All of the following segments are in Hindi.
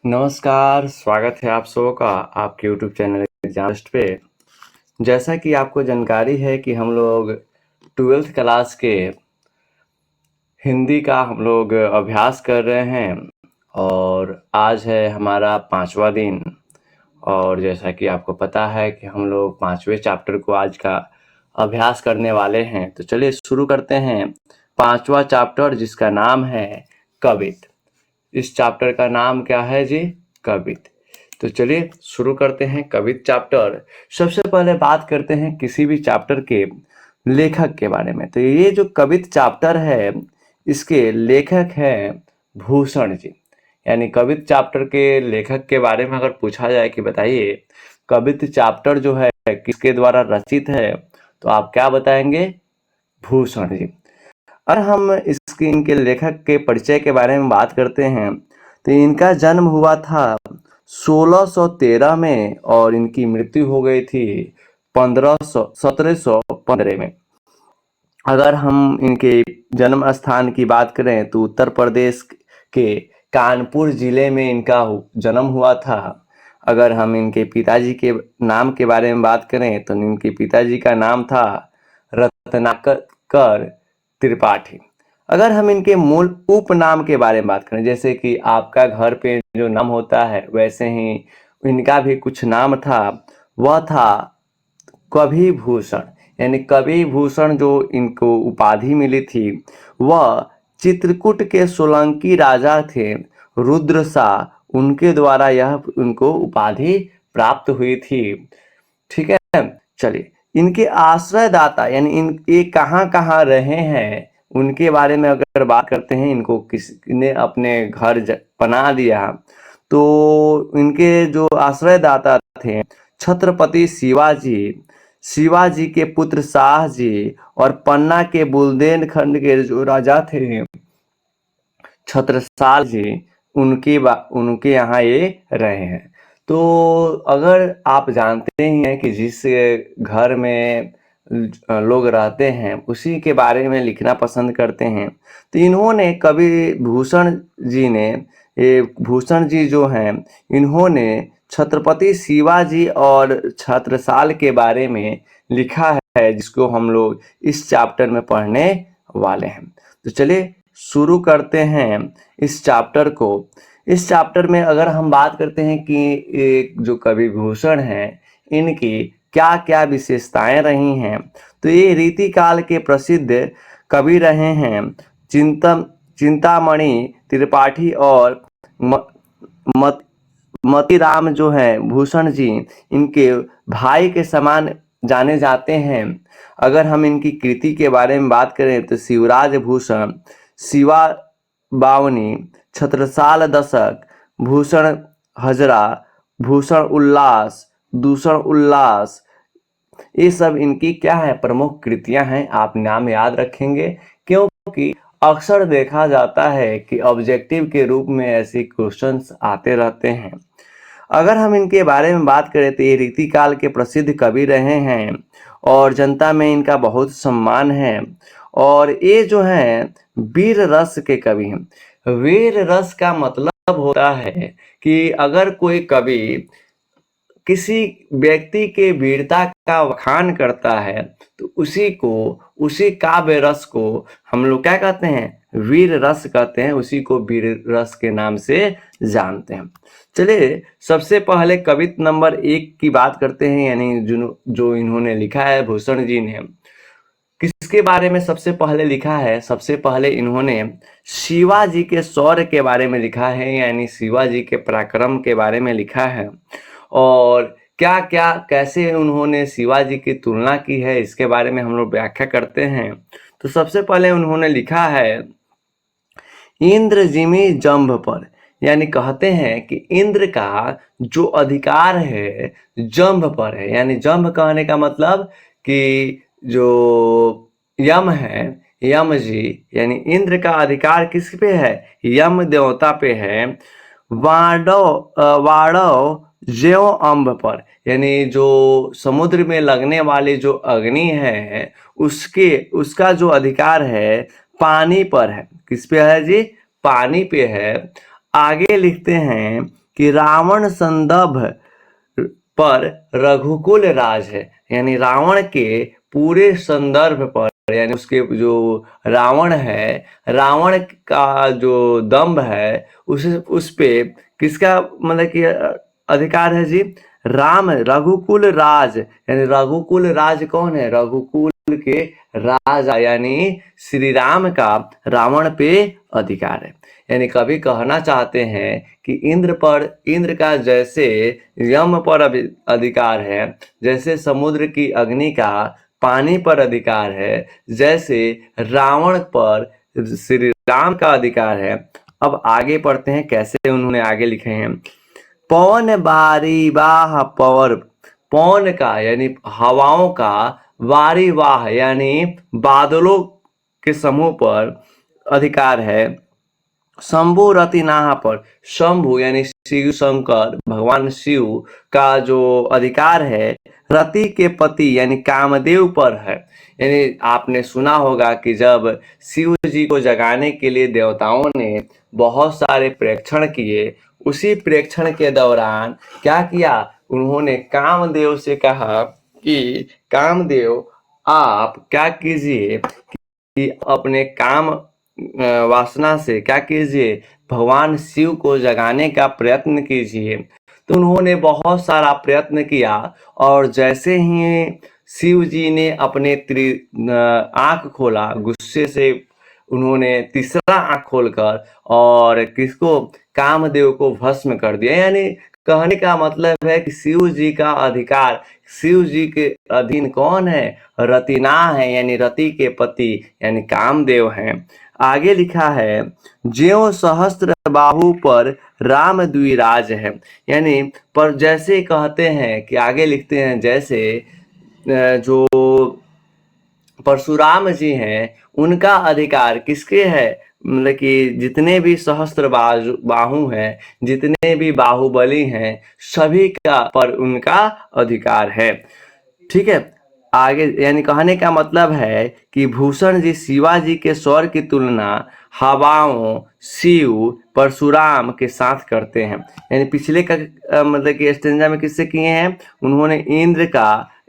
नमस्कार, स्वागत है आप सबों का आपके यूट्यूब चैनल एग्जाम पे। जैसा कि आपको जानकारी है कि हम लोग 12th क्लास के हिंदी का हम लोग अभ्यास कर रहे हैं और आज है हमारा 5वां दिन। और जैसा कि आपको पता है कि हम लोग 5वें चैप्टर को आज का अभ्यास करने वाले हैं, तो चलिए शुरू करते हैं 5वां चैप्टर, जिसका नाम है कवित। इस चैप्टर का नाम क्या है जी? कवित। तो चलिए शुरू करते हैं कवित चैप्टर। सबसे पहले बात करते हैं किसी भी चैप्टर के लेखक के बारे में। तो ये जो कवित चैप्टर है, इसके लेखक हैं भूषण जी। यानी कवित चैप्टर के लेखक के बारे में अगर पूछा जाए कि बताइए कवित चैप्टर जो है किसके द्वारा रचित है, तो आप क्या बताएंगे? भूषण जी। और हम इनके लेखक के परिचय के बारे में बात करते हैं तो इनका जन्म हुआ था 1613 में और इनकी मृत्यु हो गई थी 1715 में। अगर हम इनके जन्म स्थान की बात करें तो उत्तर प्रदेश के कानपुर जिले में इनका जन्म हुआ था। अगर हम इनके पिताजी के नाम के बारे में बात करें तो इनके पिताजी का नाम था रत्नाकर त्रिपाठी। अगर हम इनके मूल उपनाम के बारे में बात करें, जैसे कि आपका घर पे जो नाम होता है वैसे ही इनका भी कुछ नाम था, वह था कवि भूषण। यानी कवि भूषण जो इनको उपाधि मिली थी वह चित्रकूट के सोलंकी राजा थे रुद्रशाह, उनके द्वारा यह उनको उपाधि प्राप्त हुई थी। ठीक है, चलिए इनके आश्रयदाता यानी ये कहाँ कहाँ रहे हैं उनके बारे में अगर बात करते हैं, इनको किसने अपने घर बना दिया, तो इनके जो आश्रयदाता थे छत्रपति शिवाजी के पुत्र शाह जी और पन्ना के बुंदेलखंड के जो राजा थे छत्रसाल जी, उनके यहाँ ये रहे हैं। तो अगर आप जानते ही हैं कि जिस घर में लोग रहते हैं उसी के बारे में लिखना पसंद करते हैं, तो इन्होंने कवि भूषण जी जो हैं, इन्होंने छत्रपति शिवाजी और छत्रसाल के बारे में लिखा है, जिसको हम लोग इस चैप्टर में पढ़ने वाले हैं। तो चलिए शुरू करते हैं इस चैप्टर को। इस चैप्टर में अगर हम बात करते हैं कि जो कवि भूषण हैं इनकी क्या क्या विशेषताएं रही हैं, तो ये रीतिकाल के प्रसिद्ध कवि रहे हैं चिंतामणि त्रिपाठी और मोतीराम जो है भूषण जी, इनके भाई के समान जाने जाते हैं। अगर हम इनकी कृति के बारे में बात करें तो शिवराज भूषण, शिवा बावनी, छत्रसाल दशक, भूषण हजरा, भूषण उल्लास, दूषण उल्लास, ये सब इनकी क्या है? प्रमुख कृतियां हैं। आप नाम याद रखेंगे क्योंकि अक्सर देखा जाता है कि ऑब्जेक्टिव के रूप में ऐसे क्वेश्चंस आते रहते हैं। अगर हम इनके बारे में बात करें तो ये रीतिकाल के प्रसिद्ध कवि रहे हैं और जनता में इनका बहुत सम्मान है। और ये जो हैं वीर रस के कवि हैं। वीर रस का मतलब होता है कि अगर कोई कवि किसी व्यक्ति के वीरता का बखान करता है तो उसी काव्य रस को हम लोग क्या कहते हैं? वीर रस कहते हैं। उसी को वीर रस के नाम से जानते हैं। चलिए सबसे पहले कवित नंबर 1 की बात करते हैं, यानी जो इन्होंने लिखा है भूषण जी ने। किसके बारे में सबसे पहले लिखा है? सबसे पहले इन्होंने शिवाजी के शौर्य के बारे में लिखा है, यानी शिवाजी के पराक्रम के बारे में लिखा है। और क्या क्या कैसे उन्होंने शिवाजी की तुलना की है, इसके बारे में हम लोग व्याख्या करते हैं। तो सबसे पहले उन्होंने लिखा है इंद्र जिमी जंभ पर, यानी कहते हैं कि इंद्र का जो अधिकार है जंभ पर है। यानी जंभ कहने का मतलब कि जो यम है, यम जी, यानी इंद्र का अधिकार किस पे है? यम देवता पे है। वाड़व ज्यों अम्ब पर, यानी जो समुद्र में लगने वाली जो अग्नि है उसका जो अधिकार है पानी पर है। किस पे है जी? पानी पे है। आगे लिखते हैं कि रावण संदर्भ पर रघुकुल राज है, यानी रावण के पूरे संदर्भ पर, यानी उसके जो रावण है, रावण का जो दंभ है उस पे किसका मतलब कि अधिकार है जी? राम रघुकुल राज, यानी रघुकुल राज कौन है? रघुकुल के राजा यानी श्री राम का रावण पे अधिकार है। यानी कभी कहना चाहते हैं कि इंद्र का जैसे यम पर अधिकार है, जैसे समुद्र की अग्नि का पानी पर अधिकार है, जैसे रावण पर श्री राम का अधिकार है। अब आगे पढ़ते हैं कैसे उन्होंने आगे लिखे हैं। पवन बारी वाह पवर, पवन का यानी हवाओं का, वारी वाह यानी बादलों के समूह पर अधिकार है। शंभु रतिनाह पर, शंभु यानी शिव शंकर भगवान शिव का जो अधिकार है रति के पति यानी कामदेव पर है। यानी आपने सुना होगा कि जब शिव जी को जगाने के लिए देवताओं ने बहुत सारे प्रेक्षण किए, उसी प्रेक्षण के दौरान क्या किया? उन्होंने कामदेव से कहा कि कामदेव आप क्या कीजिए कि अपने काम वासना से क्या कीजिए, भगवान शिव को जगाने का प्रयत्न कीजिए। तो उन्होंने बहुत सारा प्रयत्न किया और जैसे ही शिव जी ने अपने आंख खोला, गुस्से से उन्होंने तीसरा आंख खोलकर और किसको? कामदेव को भस्म कर दिया। यानी कहने का मतलब है कि शिव जी का अधिकार, शिव जी के अधीन कौन है? रतिना है, यानी रति के पति यानी कामदेव हैं। आगे लिखा है ज्यों सहस्त्र बाहु पर राम द्विराज है, यानी पर जैसे कहते हैं कि आगे लिखते हैं जैसे जो परशुराम जी हैं उनका अधिकार किसके है? मतलब कि जितने भी सहस्त्र बाहु हैं, जितने भी बाहुबली हैं, सभी का पर उनका अधिकार है। ठीक है, आगे यानी कहने का मतलब है कि भूषण जी शिवाजी के स्वर की तुलना हवाओं, शिव, परशुराम के साथ करते हैं। यानी पिछले का मतलब कि स्टेंजा में किससे किए हैं? उन्होंने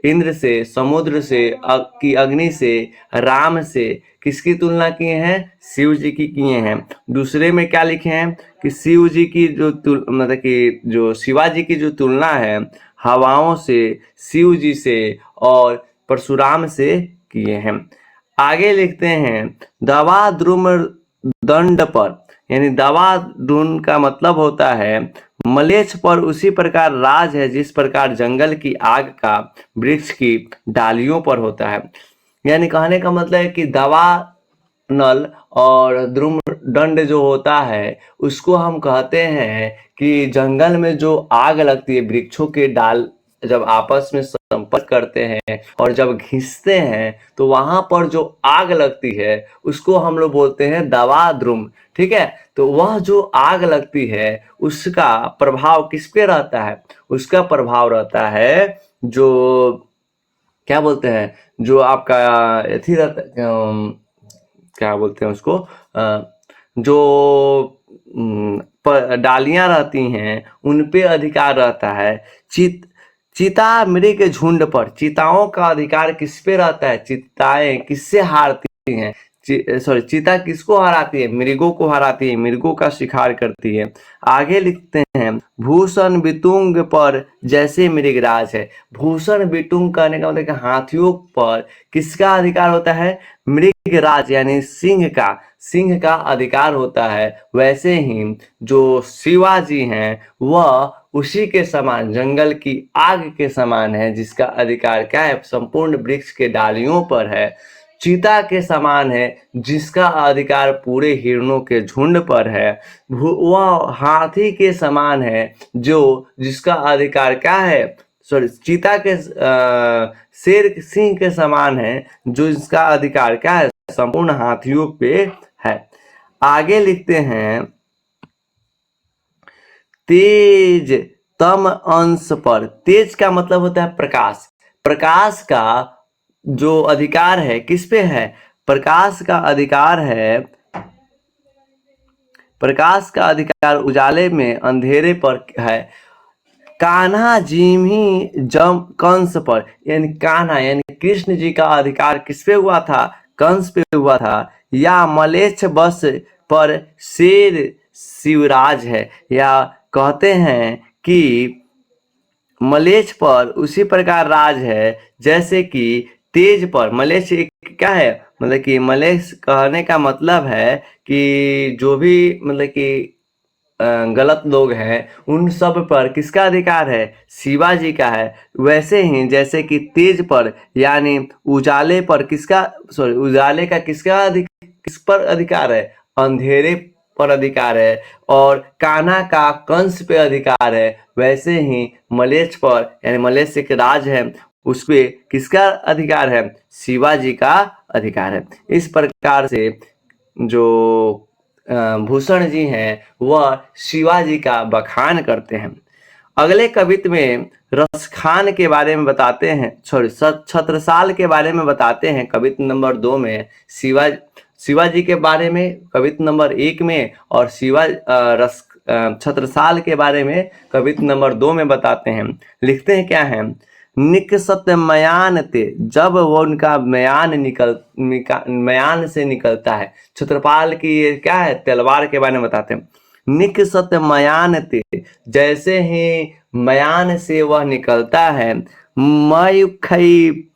इंद्र से, समुद्र से, की अग्नि से, राम से किसकी तुलना किए हैं? शिव जी की किए हैं। दूसरे में क्या लिखे हैं कि शिव जी की जो मतलब कि जो शिवाजी की जो तुलना है हवाओं से, शिव जी से और परशुराम से किए हैं। आगे लिखते हैं दवा द्रुम दंड पर, यानी दवा द्रुम का मतलब होता है मलेच्छ पर उसी प्रकार राज है जिस प्रकार जंगल की आग का वृक्ष की डालियों पर होता है। यानी कहने का मतलब है कि दवा नल और द्रुम दंड जो होता है उसको हम कहते हैं कि जंगल में जो आग लगती है, वृक्षों के डाल जब आपस में संपर्क करते हैं और जब घिसते हैं तो वहां पर जो आग लगती है उसको हम लोग बोलते हैं दवा द्रुम। ठीक है, तो वह जो आग लगती है उसका प्रभाव किस पे रहता है? उसका प्रभाव रहता है जो क्या बोलते हैं, जो आपका एथी रहता, क्या बोलते हैं उसको, जो डालियां रहती हैं उन पे अधिकार रहता है। चीता मृग झुंड पर, चीताओं का अधिकार किस पे रहता है? चीताएं किससे हारती हैं? चीता किसको हराती है? मृगों को हराती है, मृगों का शिकार करती है। आगे लिखते हैं भूषण बितुंग पर जैसे मृगराज है। भूषण बिटुंग कहने का मतलब हाथियों पर किसका अधिकार होता है? मृगराज यानी सिंह का अधिकार होता है। वैसे ही जो शिवाजी हैं वह उसी के समान, जंगल की आग के समान है जिसका अधिकार क्या है? संपूर्ण वृक्ष के डालियों पर है। चीता के समान है जिसका अधिकार पूरे हिरणों के झुंड पर है। वह हाथी के समान है जो जिसका अधिकार क्या है? चीता के शेर सिंह के समान है जो इसका अधिकार क्या है? संपूर्ण हाथियों पे है। आगे लिखते हैं तेज तम अंश पर, तेज का मतलब होता है प्रकाश। प्रकाश का जो अधिकार है किस पे है? प्रकाश का अधिकार है प्रकाश का अधिकार उजाले में अंधेरे पर है। कान्हा जिम्ही जम कंस पर, यानी कान्हा यानी कृष्ण जी का अधिकार किस पे हुआ था? कंस पे हुआ था। या मलेच्छ बस पर शेर शिवराज है, या कहते हैं कि मलेच्छ पर उसी प्रकार राज है जैसे कि तेज पर। मलेच्छ एक क्या है? मतलब कि मलेच्छ कहने का मतलब है कि जो भी मतलब कि गलत लोग हैं उन सब पर किसका अधिकार है? शिवाजी का है। वैसे ही जैसे कि तेज पर यानी उजाले पर किसका, सॉरी, उजाले का किस पर अधिकार है? अंधेरे पर अधिकार है। और कान्हा का कंस पे अधिकार है। वैसे ही मलेच्छ पर, यानी मलेच्छ एक राज है, उस पे किसका अधिकार है? शिवाजी का अधिकार है। इस प्रकार से जो भूषण जी हैं वह शिवाजी का बखान करते हैं। अगले कवित्त में रसखान के बारे में बताते हैं, सॉरी, छत्रसाल के बारे में बताते हैं कवित्त नंबर 2 में। शिवाजी के बारे में कवित्त नंबर 1 में, और छत्रसाल के बारे में कवित्त नंबर 2 में बताते हैं। लिखते हैं क्या है? निकसत मयान ते, जब वो उनका मयान से निकलता है। छत्रपाल की ये क्या है? तलवार के बारे में बताते हैं। निकसत मयान ते, जैसे ही मयान से वह निकलता है। मयुखई,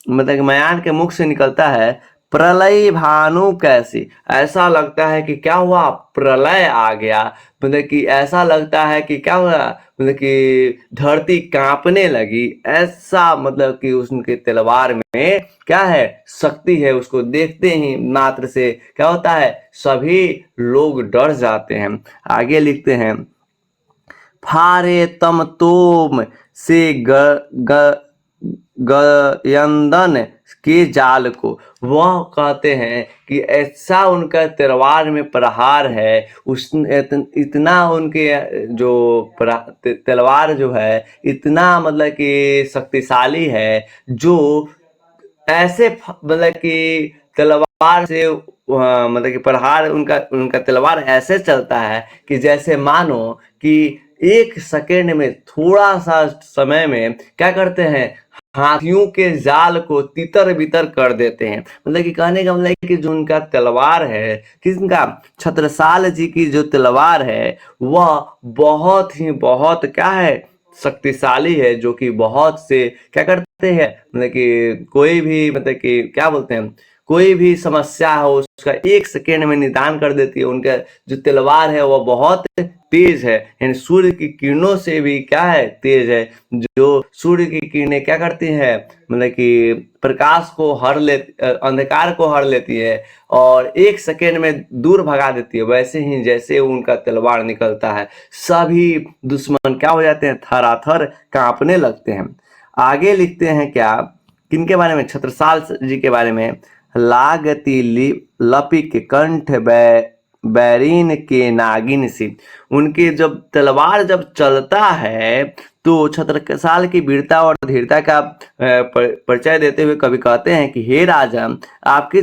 मतलब कि मयान के मुख से निकलता है। प्रलय भानु कैसी, ऐसा लगता है कि क्या हुआ? प्रलय आ गया। मतलब कि ऐसा लगता है कि क्या हुआ? मतलब कि धरती कांपने लगी। ऐसा मतलब कि उनके तलवार में क्या है? शक्ति है। उसको देखते ही मात्र से क्या होता है? सभी लोग डर जाते हैं। आगे लिखते हैं, फारे तम तोम से गयंदन के जाल को। वह कहते हैं कि ऐसा उनका तलवार में प्रहार है, इतना उनके जो तलवार जो है इतना मतलब कि शक्तिशाली है, जो ऐसे मतलब कि तलवार से मतलब कि प्रहार उनका उनका तलवार ऐसे चलता है कि जैसे मानो कि एक सेकेंड में, थोड़ा सा समय में क्या करते हैं? हाथियों के जाल को तितर बितर कर देते हैं। मतलब कि कहने का मतलब है कि जो उनका तलवार है, किसका? छत्रसाल जी की जो तलवार है वह बहुत ही बहुत क्या है? शक्तिशाली है, जो कि बहुत से क्या करते हैं? मतलब कि कोई भी मतलब कि क्या बोलते हैं, कोई भी समस्या हो उसका एक सेकेंड में निदान कर देती है। उनका जो तलवार है वह बहुत तेज है, यानी सूर्य की किरणों से भी क्या है? तेज है। जो सूर्य की किरणें क्या करती है? मतलब कि प्रकाश को हर ले अंधकार को हर लेती है और एक सेकेंड में दूर भगा देती है। वैसे ही जैसे उनका तलवार निकलता है, सभी दुश्मन क्या हो जाते हैं? थराथर कांपने लगते हैं। आगे लिखते हैं क्या, किनके बारे में? छत्रसाल जी के बारे में। लागती लपिक कंठ बैरीन के नागिन सी, उनके जब तलवार जब चलता है तो छत्रसाल की वीरता और धीरता का परिचय देते हुए कवि कहते हैं कि हे राजा, आपकी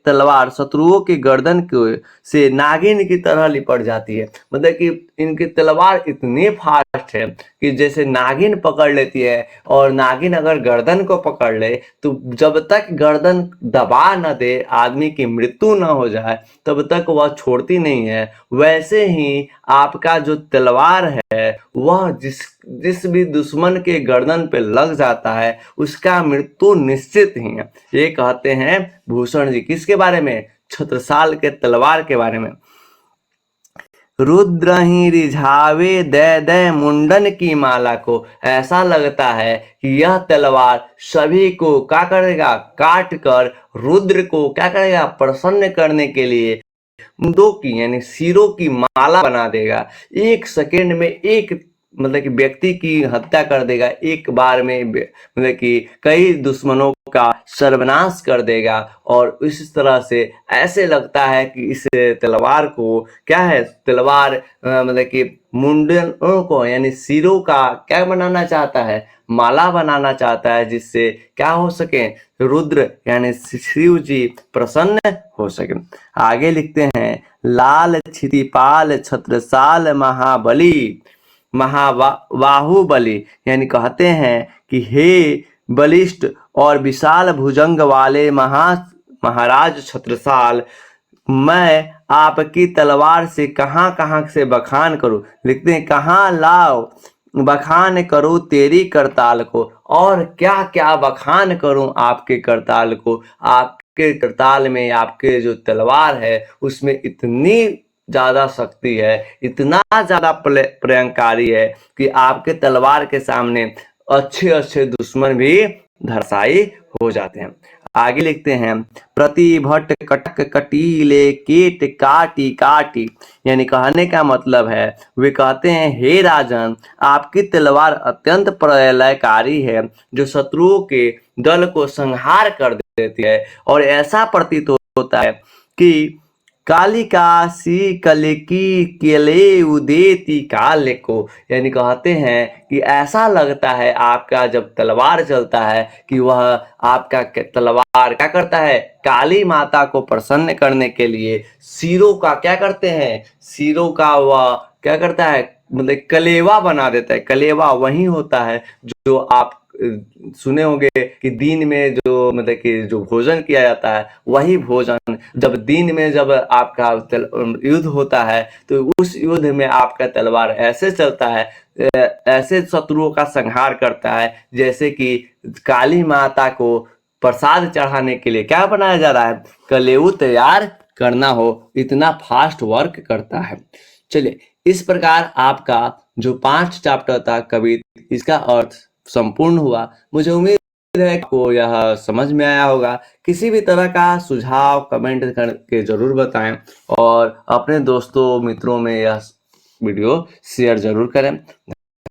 तलवार शत्रुओं की गर्दन को से नागिन की तरह लिपट जाती है। मतलब कि इनकी तलवार इतनी फास्ट है कि जैसे नागिन पकड़ लेती है, और नागिन अगर गर्दन को पकड़ ले तो जब तक गर्दन दबा न दे, आदमी की मृत्यु न हो जाए, तब तक वह छोड़ती नहीं है। वैसे ही आपका जो तलवार है वह जिस भी दुश्मन के गर्दन पे लग जाता है उसका मृत्यु निश्चित ही है। ये कहते हैं भूषण जी किसके बारे में? छत्रसाल के तलवार के बारे में। रुद्र ही रिझावे दय दय मुंडन की माला को, ऐसा लगता है कि यह तलवार सभी को क्या करेगा? काट कर रुद्र को क्या करेगा? प्रसन्न करने के लिए मुंडों की यानी सिरों की माला बना देगा। एक सेकेंड में एक मतलब कि व्यक्ति की हत्या कर देगा, एक बार में मतलब कि कई दुश्मनों का सर्वनाश कर देगा। और इस तरह से ऐसे लगता है कि इस तलवार को क्या है, तलवार मतलब कि मुंडनों को यानी सिरों का क्या बनाना चाहता है, माला बनाना चाहता है, जिससे क्या हो सके, रुद्र यानी शिव जी प्रसन्न हो सके। आगे लिखते हैं, लाल क्षितिपाल छत्रसाल महाबली बाहुबली, यानी कहते हैं कि हे बलिष्ठ और विशाल भुजंग वाले महाराज छत्रसाल, मैं आपकी तलवार से कहाँ कहाँ से बखान करूं। लिखते हैं, कहाँ लाओ बखान करूं तेरी करताल को, और क्या क्या बखान करूं आपके करताल को। आपके करताल में आपके जो तलवार है उसमें इतनी ज्यादा शक्ति है, इतना ज्यादा प्रलयंकारी है कि आपके तलवार के सामने अच्छे अच्छे दुश्मन भी धरसाई हो जाते हैं। आगे लिखते हैं, प्रतिभट कटक कटीले केट काटी काटी, यानी कहने का मतलब है, वे कहते हैं, हे राजन, आपकी तलवार अत्यंत प्रलयकारी है, जो शत्रुओं के दल को संहार कर देती है। और ऐसा प्रतीत होता है कि कालिकासी कलिकी केले उदेती काले को, यानी कहते हैं कि ऐसा लगता है आपका जब तलवार चलता है कि वह आपका तलवार क्या करता है, काली माता को प्रसन्न करने के लिए सिरों का क्या करते हैं, सिरों का वह क्या करता है, मतलब कलेवा बना देता है। कलेवा वही होता है जो आप सुने होंगे कि दिन में जो मतलब कि जो भोजन किया जाता है, वही भोजन जब दिन में जब आपका युद्ध होता है तो उस युद्ध में आपका तलवार ऐसे चलता है, ऐसे शत्रुओं का संहार करता है जैसे कि काली माता को प्रसाद चढ़ाने के लिए क्या बनाया जा रहा है, कलेऊ तैयार करना हो, इतना फास्ट वर्क करता है। चलिए, इस प्रकार आपका जो 5 चैप्टर था कवि, इसका अर्थ संपूर्ण हुआ। मुझे उम्मीद है आपको यह समझ में आया होगा। किसी भी तरह का सुझाव कमेंट करके जरूर बताएं और अपने दोस्तों मित्रों में यह वीडियो शेयर जरूर करें।